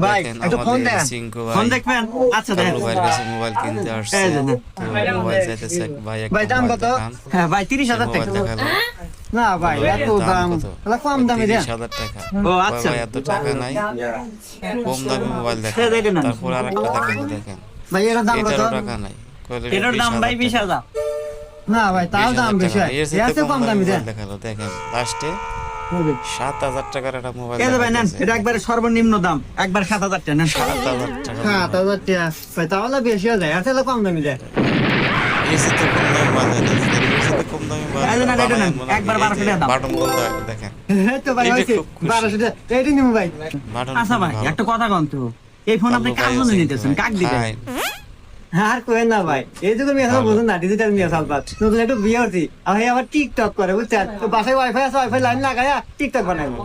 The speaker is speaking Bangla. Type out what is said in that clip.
ভাই দেখেন একটু ফোন আমাদের দেন। সিংকু ফোন ভাই দেখবেন? আচ্ছা দেখেন। কালু ভাইয়ের কাছে মোবাইল কিনতে আসছে। এই যে না। তো মোবাইল চাইতেছে, ভাই একটা ভাই, দাম মোবাইল কত? দেখান। হ্যাঁ ভাই, সে 30,000 মোবাইল টাকা। দেখালো। না ভাই বললো, এত দাম দাম কত? তাহলে কম দামে দেন 30,000 টাকা। ও কয় আচ্ছা। ভাই এত টাকা নাই, কম দামি মোবাইল সে দেখান। দেখে নেন। তারপর আরেকটা দেখালো, দেখেন ভাই এর দাম কত? এটারও টাকা নাই। কইলো এটার দাম ভাই 20,000 টাকা। 20,000। না ভাই তাও দাম 20,000 বেশি টাকা। হয় এর সাথে এত কম দামে মোবাইল দেন দেখালো, দেখেন লাস্টে 7,000 টাকার একটা মোবাইল এই যে ভাই নেন, দেখাইতেছে। এটা একবারে সর্বনিম্ন দাম, একবার 7,000 টাকা নেন। 7,000 টাকা হ্যাঁ মোবাইল। তাহলে ভাই তাহলে বেশি হয়ে যায় আসলে কম দামে দেন এর সাথে কম দামি মোবাইল দেখাইতেছে। এর সাথে কম দামি মোবাইল এই যে না, এটা বানায় নেন, মনে হয় একবার এই যে 1200 টাকা দাম। বাটন বন্ধ দেখেন। এই তো ভাই এটা হইছে খুব খুশি। 1200 টাকা এইটা নিমু ভাই বাটন আচ্ছা ভাই, ভালো। একটা কথা কন তো, এই ফোন আপনি কার জন্য নিতেছেন, কাক দিবেন? খাই। আর কোয়েন না ভাই এই যুগে মেয়ে ভালো। বুঝুন না ডিজিটাল মেয়ে সালপাত নতুন একটু বিয়ে হচ্ছি আর ভাই আবার টিকটক করে বুঝছেন তো বাসায় ওয়াইফাই আছে ওয়াইফাই লাইন লাগায়া টিকটক বানাবো